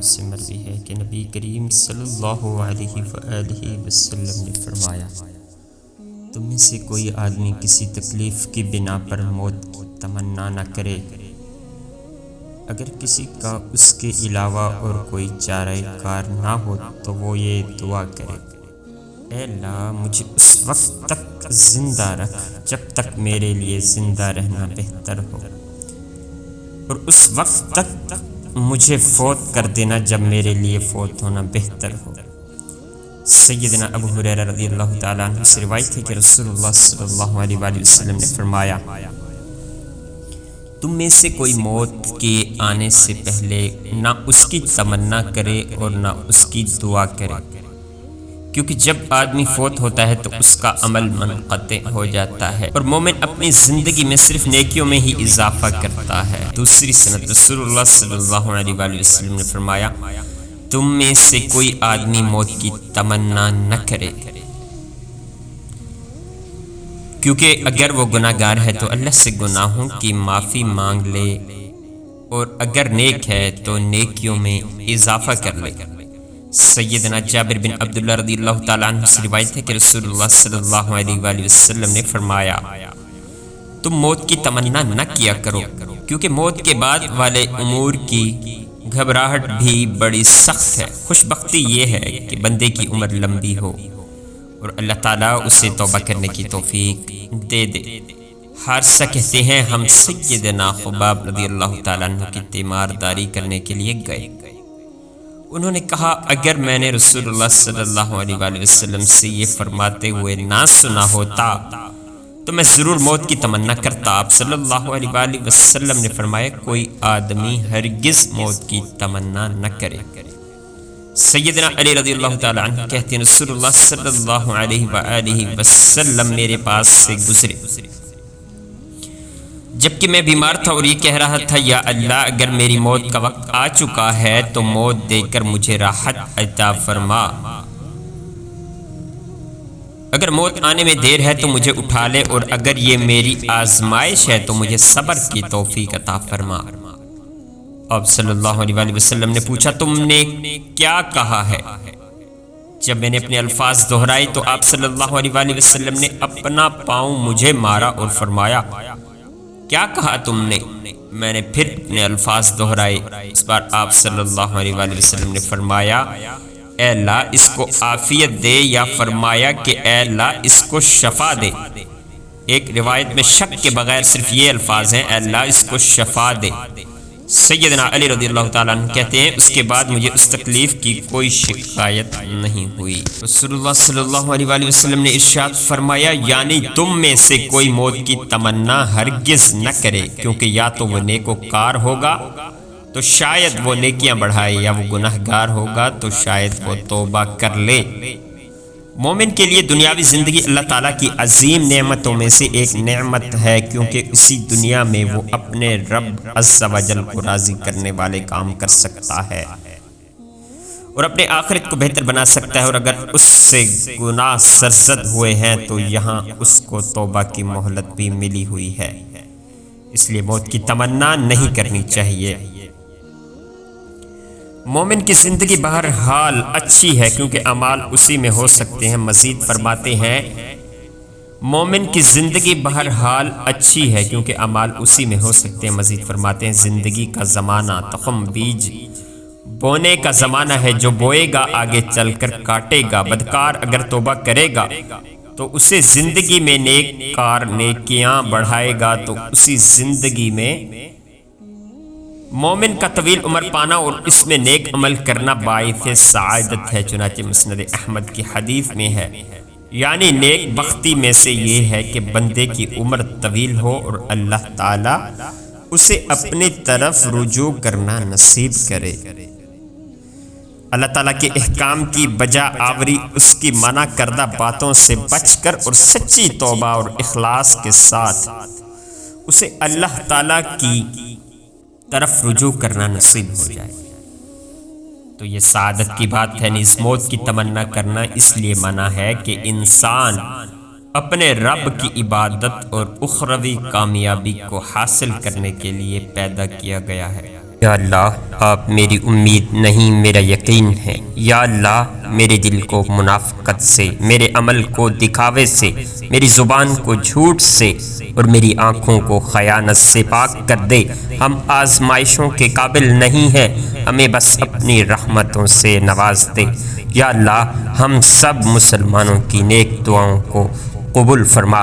سے مروی ہے کہ نبی کریم صلی اللہ علیہ وآلہ وسلم نے فرمایا، تم میں سے کوئی آدمی کسی تکلیف کی بنا پر موت کی تمنا نہ کرے، اگر کسی کا اس کے علاوہ اور کوئی چارہ کار نہ ہو تو وہ یہ دعا کرے، اے اللہ مجھے اس وقت تک زندہ رکھ جب تک میرے لیے زندہ رہنا بہتر ہو، اور اس وقت تک مجھے فوت کر دینا جب میرے لیے فوت ہونا بہتر ہو۔ سیدنا ابو ہریرہ رضی اللہ تعالیٰ عنہ سے روایت ہے کہ رسول اللہ صلی اللہ علیہ وآلہ وسلم نے فرمایا، تم میں سے کوئی موت کے آنے سے پہلے نہ اس کی تمنا کرے اور نہ اس کی دعا کرے، کیونکہ جب آدمی فوت ہوتا ہے تو اس کا عمل منقطع ہو جاتا ہے اور مومن اپنی زندگی میں صرف نیکیوں میں ہی اضافہ کرتا ہے۔ دوسری سند رسول اللہ صلی اللہ علیہ وآلہ وسلم نے فرمایا، تم میں سے کوئی آدمی موت کی تمنا نہ کرے، کیونکہ اگر وہ گناہ گار ہے تو اللہ سے گناہوں کی معافی مانگ لے، اور اگر نیک ہے تو نیکیوں میں اضافہ کر لے۔ سیدنا جابر بن عبداللہ رضی اللہ تعالیٰ عنہ سے روایت ہے کہ رسول اللہ صلی اللہ علیہ وآلہ وسلم نے فرمایا، تم موت کی تمنا نہ کیا کرو، کیونکہ موت کے بعد والے امور کی گھبراہٹ بھی بڑی سخت ہے۔ خوش بختی یہ ہے کہ بندے کی عمر لمبی ہو اور اللہ تعالیٰ اسے توبہ کرنے کی توفیق دے دے۔ حارثہ کہتے ہیں، ہم سیدنا خباب رضی اللہ تعالیٰ عنہ کی تیمارداری کرنے کے لیے گئے۔ انہوں نے کہا، اگر میں نے رسول اللہ صلی اللہ علیہ وآلہ وسلم سے یہ فرماتے ہوئے نہ سنا ہوتا تو میں ضرور موت کی تمنا کرتا۔ آپ صلی اللہ علیہ وآلہ وسلم نے فرمایا، کوئی آدمی ہرگز موت کی تمنا نہ کرے۔ سیدنا علی رضی اللہ تعالیٰ عنہ کہتے ہیں، رسول اللہ صلی اللہ علیہ وآلہ وسلم میرے پاس سے گزرے جبکہ میں بیمار تھا اور یہ کہہ رہا تھا، یا اللہ اگر میری موت کا وقت آ چکا ہے تو موت دے کر مجھے راحت عطا فرما، اگر موت آنے میں دیر ہے تو مجھے اٹھا لے، اور اگر یہ میری آزمائش ہے تو مجھے صبر کی توفیق عطا فرما۔ اب صلی اللہ علیہ وآلہ وسلم نے پوچھا، تم نے کیا کہا ہے؟ جب میں نے اپنے الفاظ دہرائے تو آپ صلی اللہ علیہ وآلہ وسلم نے اپنا پاؤں مجھے مارا اور فرمایا، کیا کہا تم نے؟ میں نے پھر اپنے الفاظ دہرائے۔ اس بار آپ صلی اللہ علیہ وآلہ وسلم نے فرمایا، اے اللہ اس کو عافیت دے، یا فرمایا کہ اے اللہ اس کو شفا دے۔ ایک روایت میں شک کے بغیر صرف یہ الفاظ ہیں، اے اللہ اس کو شفا دے۔ سیدنا علی رضی اللہ تعالیٰ عنہ کہتے ہیں، اس کے بعد مجھے اس تکلیف کی کوئی شکایت نہیں ہوئی۔ رسول اللہ صلی اللہ علیہ وآلہ وسلم نے ارشاد فرمایا، یعنی تم میں سے کوئی موت کی تمنا ہرگز نہ کرے، کیونکہ یا تو وہ نیکوکار ہوگا تو شاید وہ نیکیاں بڑھائے، یا وہ گناہ گار ہوگا تو شاید وہ توبہ کر لے۔ مومن کے لیے دنیاوی زندگی اللہ تعالیٰ کی عظیم نعمتوں میں سے ایک نعمت ہے، کیونکہ اسی دنیا میں وہ اپنے رب عز و جل کو راضی کرنے والے کام کر سکتا ہے اور اپنے آخرت کو بہتر بنا سکتا ہے، اور اگر اس سے گناہ سرزد ہوئے ہیں تو یہاں اس کو توبہ کی مہلت بھی ملی ہوئی ہے، اس لیے موت کی تمنا نہیں کرنی چاہیے۔ مومن کی زندگی بہرحال اچھی ہے، کیونکہ اعمال اسی میں ہو سکتے ہیں۔ مزید فرماتے ہیں، مومن کی زندگی بہرحال اچھی ہے کیونکہ اعمال اسی میں ہو سکتے ہیں۔ مزید فرماتے ہیں، زندگی کا زمانہ تخم بیج بونے کا زمانہ ہے، جو بوئے گا آگے چل کر کاٹے گا۔ بدکار اگر توبہ کرے گا تو اسے زندگی میں نیک کار نیکیاں بڑھائے گا تو اسی زندگی میں مومن کا طویل عمر پانا اور اس میں نیک عمل کرنا باعث سعادت ہے۔ چنانچہ مسند احمد کی حدیث میں ہے، یعنی نیک بختی میں سے یہ ہے کہ بندے کی عمر طویل ہو اور اللہ تعالی اسے اپنی طرف رجوع کرنا نصیب کرے۔ اللہ تعالیٰ کے احکام کی بجا آوری، اس کی منع کردہ باتوں سے بچ کر اور سچی توبہ اور اخلاص کے ساتھ اسے اللہ تعالیٰ کی طرف رجوع کرنا نصیب ہو جائے تو یہ سعادت کی بات ہے۔ نیز موت کی تمنا کرنا اس لیے منع ہے کہ انسان اپنے رب کی عبادت اور اخروی کامیابی کو حاصل کرنے کے لیے پیدا کیا گیا ہے۔ یا اللہ آپ میری امید نہیں میرا یقین ہے۔ یا اللہ میرے دل کو منافقت سے، میرے عمل کو دکھاوے سے، میری زبان کو جھوٹ سے اور میری آنکھوں کو خیانت سے پاک کر دے۔ ہم آزمائشوں کے قابل نہیں ہیں، ہمیں بس اپنی رحمتوں سے نواز دے۔ یا اللہ ہم سب مسلمانوں کی نیک دعاؤں کو قبول فرما۔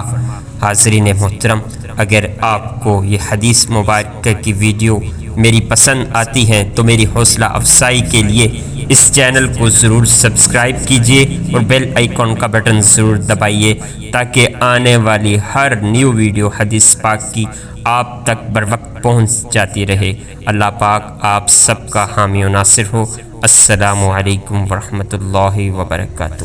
حاضرین محترم، اگر آپ کو یہ حدیث مبارکہ کی ویڈیو میری پسند آتی ہیں تو میری حوصلہ افزائی کے لیے اس چینل کو ضرور سبسکرائب کیجیے اور بیل آئیکن کا بٹن ضرور دبائیے تاکہ آنے والی ہر نیو ویڈیو حدیث پاک کی آپ تک بر وقت پہنچ جاتی رہے۔ اللہ پاک آپ سب کا حامی و ناصر ہو۔ السلام علیکم ورحمۃ اللہ وبرکاتہ۔